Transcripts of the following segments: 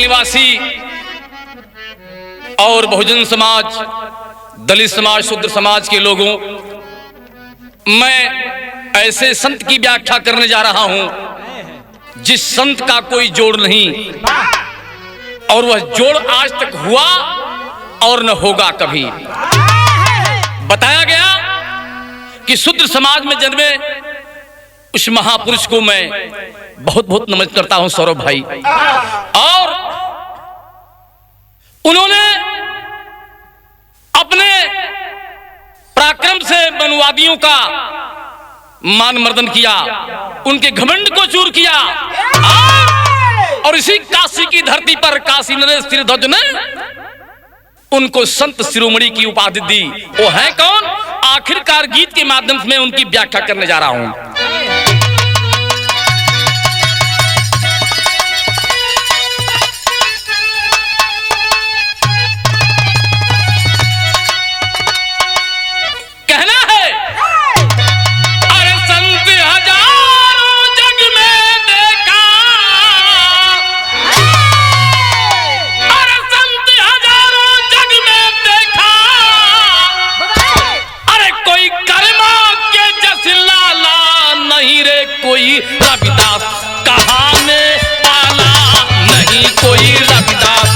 निवासी और बहुजन समाज, दलित समाज, शूद्र समाज के लोगों, मैं ऐसे संत की व्याख्या करने जा रहा हूं जिस संत का कोई जोड़ नहीं और वह जोड़ आज तक हुआ और न होगा कभी। बताया गया कि शूद्र समाज में जन्मे उस महापुरुष को मैं बहुत बहुत नमन करता हूं, सौरभ भाई। और उन्होंने अपने पराक्रम से वनवादियों का मान मर्दन किया, उनके घमंड को चूर किया। और इसी काशी की धरती पर काशी नरेश सिरध्वज ने उनको संत शिरोमणि की उपाधि दी। वो है कौन? आखिरकार गीत के माध्यम से मैं उनकी व्याख्या करने जा रहा हूं। कहना है अरे संत हजारों जग में देखा, अरे संत हजारों जग में देखा, अरे कोई कर्मा के जस लाला नहीं रे, कोई रविदास कहाने वाला नहीं, कोई रविदास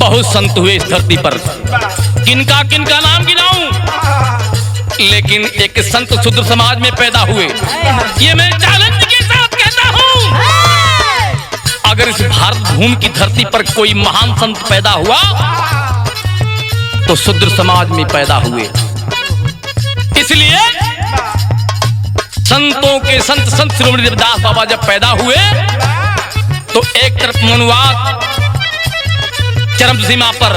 बहुत संत हुए इस धरती पर, किनका किनका नाम गिनाऊं, लेकिन एक संत शूद्र समाज में पैदा हुए, ये मैं चैलेंज के साथ कहता हूं। अगर इस भारत भूमि की धरती पर कोई महान संत पैदा हुआ तो शूद्र समाज में पैदा हुए। इसलिए संतों के संत संत शिरोमणि रविदास बाबा जब पैदा हुए तो एक तरफ मनुवाद चरम सीमा पर,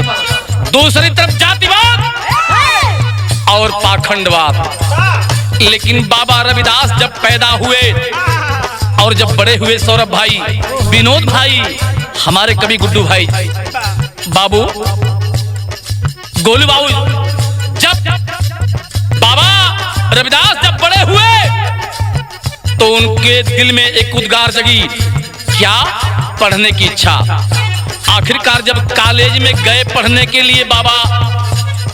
दूसरी तरफ जातिवाद और पाखंडवाद। लेकिन बाबा रविदास जब पैदा हुए और जब बड़े हुए, सौरभ भाई, विनोद भाई, हमारे कवि गुड्डू भाई, बाबू, गोलू बाबू, जब बाबा रविदास जब बड़े हुए तो उनके दिल में एक उद्गार जगी, क्या? पढ़ने की इच्छा। आखिरकार जब कॉलेज में गए पढ़ने के लिए बाबा,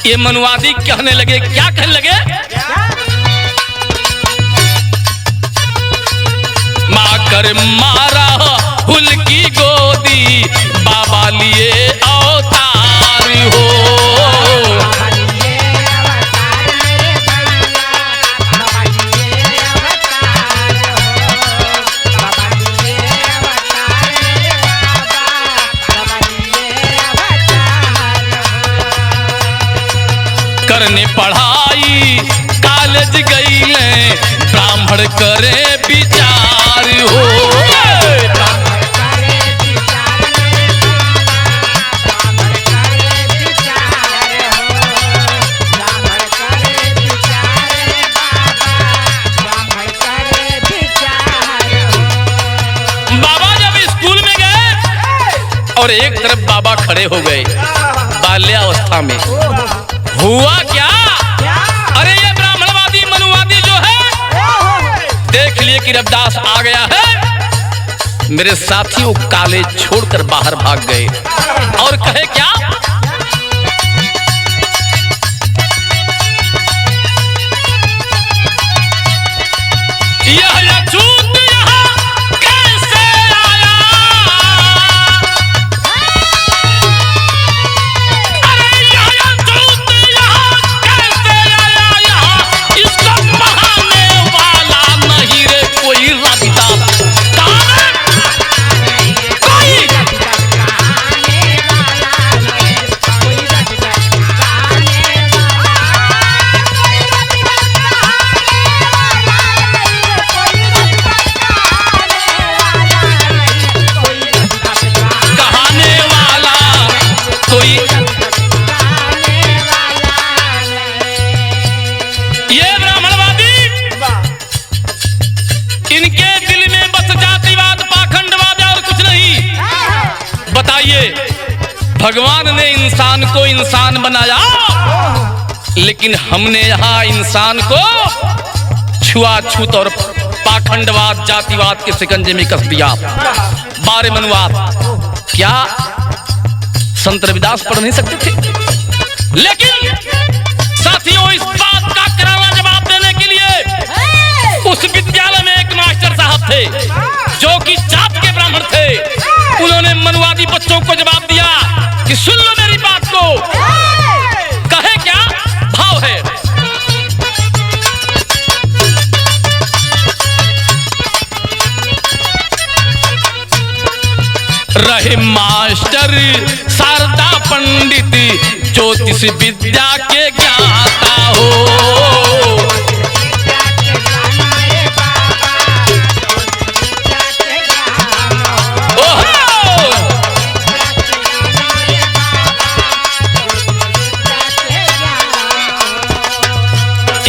ये मनुवादी कहने लगे, क्या कहने लगे? माँ कर मारा हुल की गोदी, बाबा लिए अवतार हो। करने पढ़ाई कॉलेज गईले, ब्राह्मण करे विचार हो। बाबा जब स्कूल में गए और एक तरफ बाबा खड़े हो गए बाल्यावस्था में, हुआ क्या? अरे ये ब्राह्मणवादी मनुवादी जो है देख लिए कि रविदास आ गया है, मेरे साथी वो कॉलेज छोड़कर बाहर भाग गए और कहे क्या? यह अछूत यहाँ कैसे आया? अरे यह अछूत यहाँ कैसे आया? यहाँ इसको पढ़ाने वाला नहीं रे, कोई रविदास कहाने, कोई भगवान ने इंसान को इंसान बनाया, लेकिन हमने यहाँ इंसान को छुआछूत और पाखंडवाद, जातिवाद के शिकंजे में कस दिया। बारे मनुवाद क्या संत रविदास पढ़ नहीं सकते थे? लेकिन साथियों, इस बात का करारा जवाब देने के लिए उस विद्यालय में एक मास्टर साहब थे जो कि जात के ब्राह्मण थे। उन्होंने मनुवादी बच्चों को जवाब दिया कि सुन लो मेरी बात को। कहे क्या? भाव है, रहे मास्टर शारदा पंडित, ज्योतिष विद्या के ज्ञाता हो।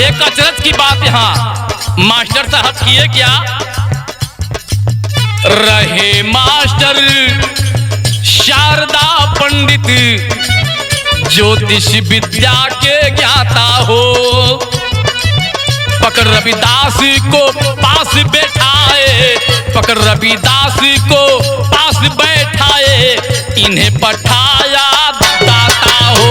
एक अचरज की बात यहाँ मास्टर साहब किए क्या? रहे मास्टर शारदा पंडित, ज्योतिष विद्या के ज्ञाता हो। पकड़ रविदास को पास बैठाए, पकड़ रविदास को पास बैठाए, इन्हें पठाया दाता हो।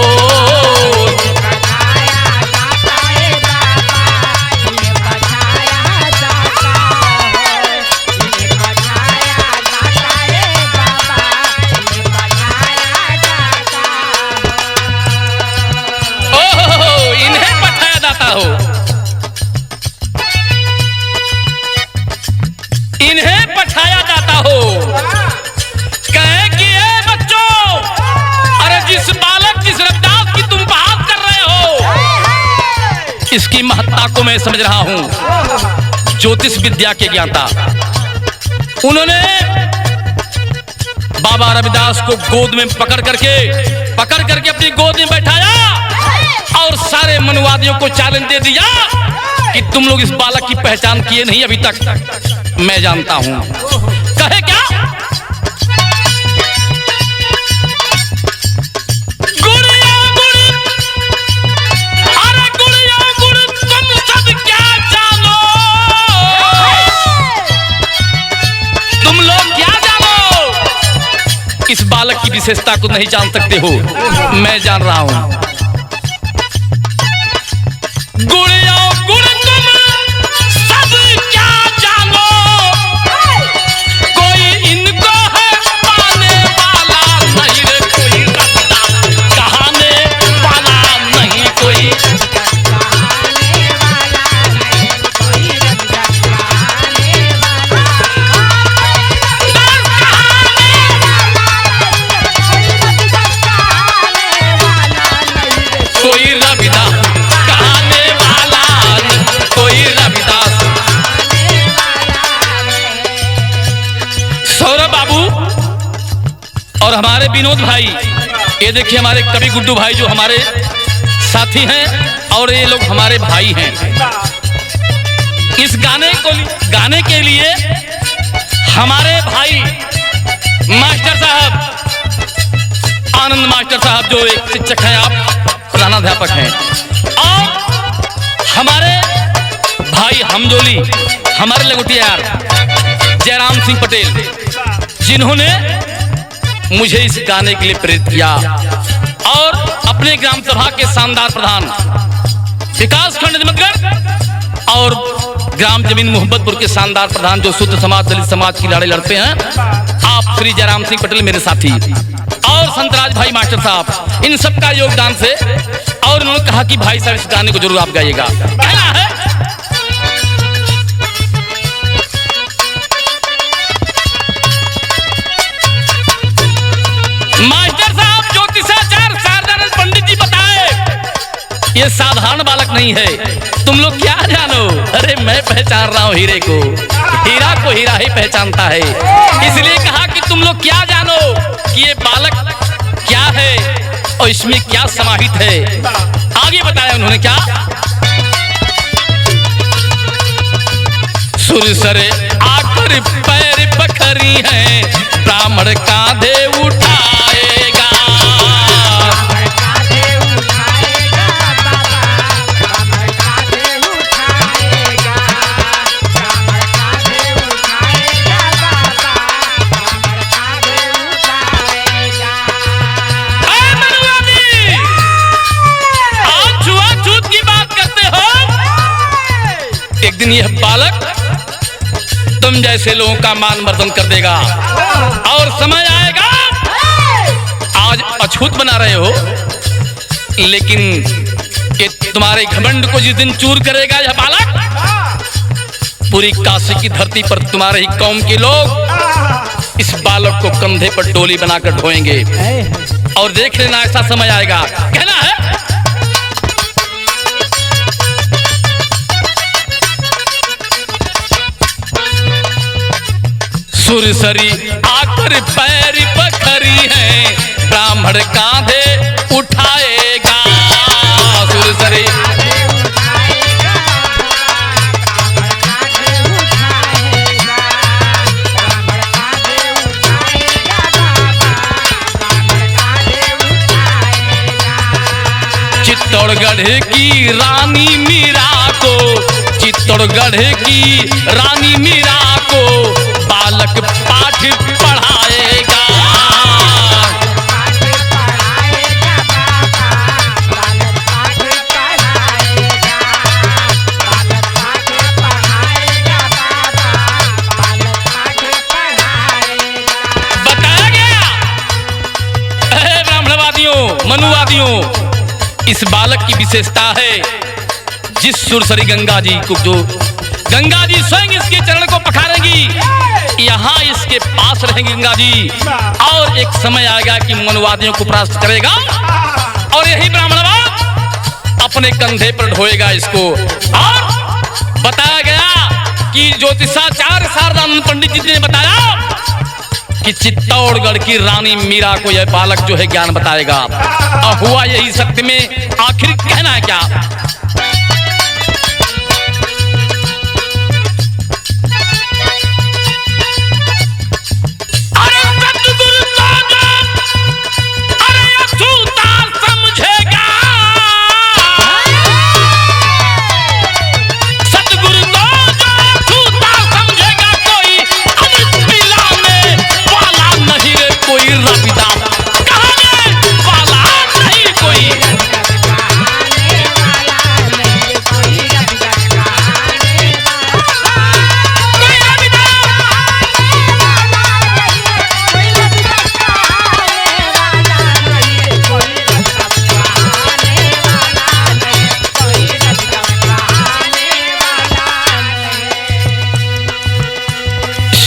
इन्हें पठाया जाता हो। कहे कि ए बच्चों, अरे जिस बालक, जिस रविदास की तुम बात कर रहे हो, इसकी महत्ता को मैं समझ रहा हूं। ज्योतिष विद्या के ज्ञाता, उन्होंने बाबा रविदास को गोद में पकड़ करके अपनी गोद में बैठाया और सारे मनुवादियों को चैलेंज दे दिया कि तुम लोग इस बालक की पहचान किए नहीं अभी तक, मैं जानता हूं। कहे क्या? गुड़िया गुड़, अरे गुड़िया गुड़, तुम सब क्या जानो? तुम लोग क्या जानो? इस बालक की विशेषता को नहीं जान सकते हो, मैं जान रहा हूं। गुड़िया गुड़, तुम सब क्या जानो? कोई इनको है पाने वाला नहीं रे, कोई रखता कहाने वाला नहीं, कोई कोई रविदास कहाने वाला, कोई रविदास। सौरभ बाबू और हमारे विनोद भाई, ये देखिए हमारे कवि गुड्डू भाई जो हमारे साथी हैं, और ये लोग हमारे भाई हैं। इस गाने के लिए हमारे भाई मास्टर साहब, आनंद मास्टर साहब जो एक शिक्षक हैं, आप प्रधानाध्यापक हैं, और हमारे भाई हमजोली, हमारे लंगोटियार जयराम सिंह पटेल, जिन्होंने मुझे इस गाने के लिए प्रेरित किया, और अपने ग्राम सभा के शानदार प्रधान विकास खंड हिम्मतगढ़ और ग्राम जमीन मोहम्मदपुर के शानदार प्रधान जो शुद्ध समाज, दलित समाज की लड़ाई लड़ते हैं, आप श्री जयराम सिंह पटेल मेरे साथी, और संतराज भाई मास्टर साहब, इन सब का योगदान से। और उन्होंने कहा कि भाई साहब इस गाने को जरूर आप गाइएगा। कहना है मास्टर साहब ज्योतिषाचार्य शारदानंद पंडित जी बताए, ये साधारण बालक नहीं है, तुम लोग क्या जानो? अरे मैं पहचान रहा हूँ हीरे को, हीरा को हीरा ही पहचानता है। इसलिए कहा कि तुम लोग क्या जानो कि ये बालक क्या है और इसमें क्या समाहित है। आगे बताया उन्होंने क्या? सुरसरे आकर पैर पखरी है, ब्राह्मण कांधे उठाएगा। दिन यह बालक तुम जैसे लोगों का मान मर्दन कर देगा और समय आएगा, आज अछूत बना रहे हो, लेकिन ये तुम्हारे घमंड को जिस दिन चूर करेगा यह बालक, पूरी काशी की धरती पर तुम्हारे ही कौम के लोग इस बालक को कंधे पर डोली बनाकर ढोएंगे और देख लेना ऐसा समय आएगा। कहना है सुरसरी आकर पैर पखरी है, ब्राह्मण कांधे उठाएगा। सुरसरी चित्तौड़गढ़ की रानी मीरा को, चित्तौड़गढ़ की रानी मीरा को बालक पाठ पढ़ाएगा। बताया गया ब्राह्मणवादियों मनुवादियों, इस बालक की विशेषता है जिस सुरसरी गंगा जी को, जो गंगा जी स्वयं इसके चरण को पखारेंगी, यहाँ इसके पास रहेंगी गंगा जी, और एक समय आएगा कि मनुवादियों को परास्त करेगा और यही ब्राह्मणवाद अपने कंधे पर ढोएगा इसको। और बताया गया कि ज्योतिषाचार्य शारदानंद पंडित जी ने बताया कि चित्तौड़गढ़ की रानी मीरा को यह बालक जो है ज्ञान बताएगा। अब हुआ यही सत्य में, आखिर कहना है क्या? अरे सतगुरु तो अरे अछूता समझेगा, सतगुरु तो अछूता समझेगा, कोई अमृत पिलाने वाला नहीं रे कोई रविदास, कहने वाला नहीं कोई।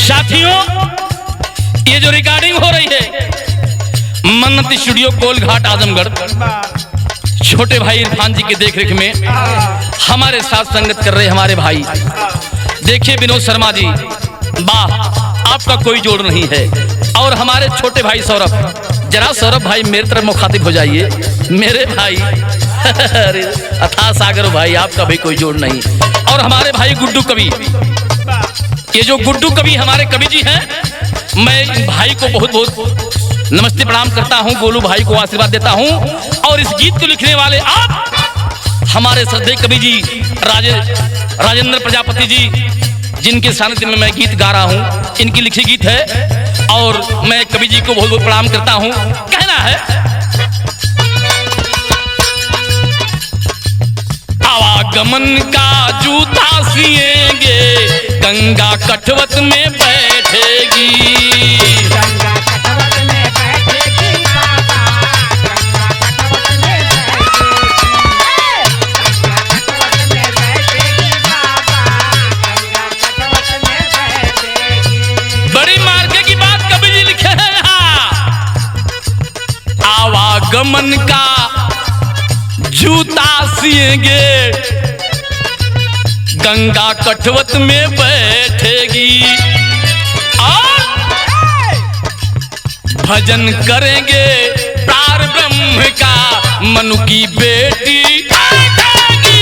साथियों, ये जो रिकॉर्डिंग हो रही है मन्नत स्टूडियो कोलघाट आजमगढ़, छोटे भाई इरफान जी के देखरेख में हमारे साथ संगत कर रहे हमारे भाई, देखिए विनोद शर्मा जी, वाह आपका कोई जोड़ नहीं है। और हमारे छोटे भाई सौरभ, जरा सौरभ भाई मेरी तरफ मुखातिब हो जाइए मेरे भाई। अरे अथाह सागर भाई, आपका भी कोई जोड़ नहीं। और हमारे भाई गुड्डू कवि, ये जो गुड्डू कवि हमारे कवि जी हैं, मैं इन भाई को बहुत बहुत नमस्ते प्रणाम करता हूं, गोलू भाई को आशीर्वाद देता हूं। और इस गीत को लिखने वाले आप हमारे श्रद्धेय कवि जी राजेंद्र प्रजापति जी, जिनके सानिध्य में मैं गीत गा रहा हूं, इनकी लिखी गीत है और मैं कवि जी को बहुत बहुत प्रणाम करता हूं। कहना है आवागमन का जूता सिएंगे, गंगा कठवत में बैठेगी, बड़ी मार्के की बात कवि जी लिखे हैं यहाँ। आवागमन का जूता सिएंगे, गंगा कठवत में बैठेगी, और भजन करेंगे प्रार ब्रह्म का, मनु की बेटी बैठेगी।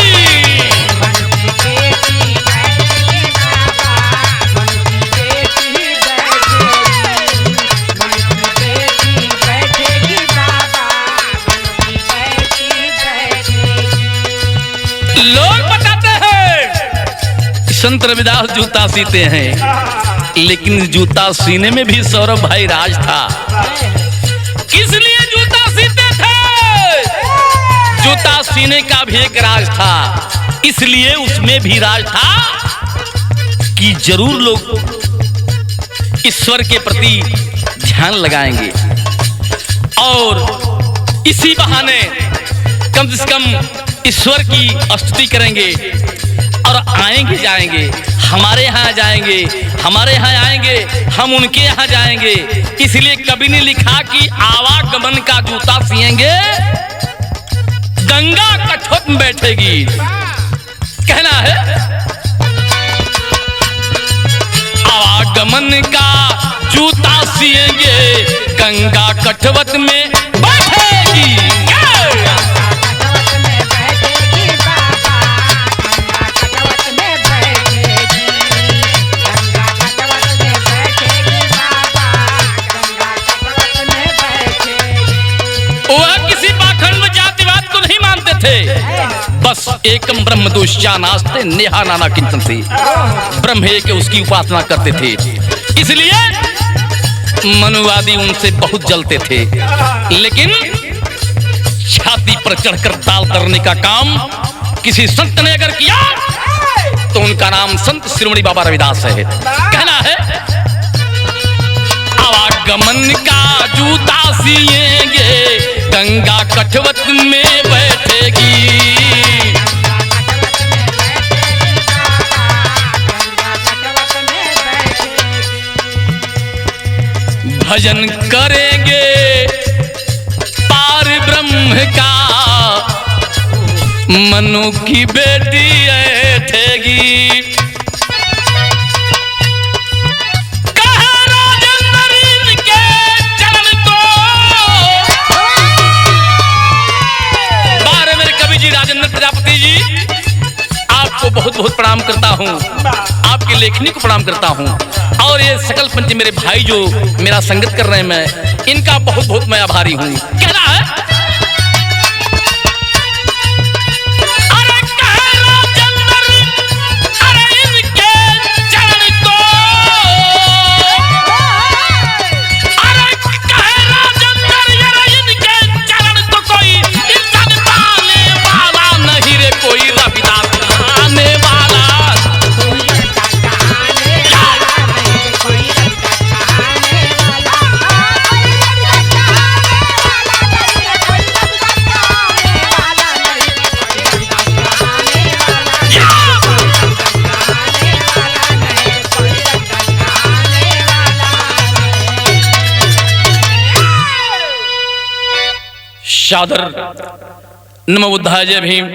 लोग बताते हैं संत रविदास जूता सीते हैं, लेकिन जूता सीने में भी सौरभ भाई राज था। किस लिए जूता सीते थे? जूता सीने का भी एक राज था, इसलिए उसमें भी राज था कि जरूर लोग ईश्वर के प्रति ध्यान लगाएंगे और इसी बहाने कम से कम ईश्वर की स्तुति करेंगे और आएंगे जाएंगे, हमारे यहाँ जाएंगे, हमारे यहाँ आएंगे, हम उनके यहाँ जाएंगे। इसलिए कवि ने लिखा कि आवागमन का जूता सिएंगे, गंगा कठोट में बैठेगी। कहना है आवागमन का जूता सिएंगे, गंगा कठवत में बैठेगी। बस एकम ब्रह्म दोष्या नास्ते नेहा नाना किंचन से, ब्रह्म एक उसकी उपासना करते थे। इसलिए मनुवादी उनसे बहुत जलते थे, लेकिन छाती पर चढ़कर ताल तरने का काम किसी संत ने अगर किया तो उनका नाम संत शिरोमणि बाबा रविदास है। कहना है आवागमन का जूता सिएंगे, गंगा कठवत में बैठेगी। भजन करेंगे पार ब्रह्म का, मनु की बेटी ऐठेगी। प्रजापति जी, आपको बहुत बहुत प्रणाम करता हूँ, आपकी लेखनी को प्रणाम करता हूँ, और ये सकल पंच मेरे भाई जो मेरा संगत कर रहे हैं, मैं इनका बहुत बहुत मैं आभारी हूँ। कहना है सादर नमो बुद्धाय जय भीम।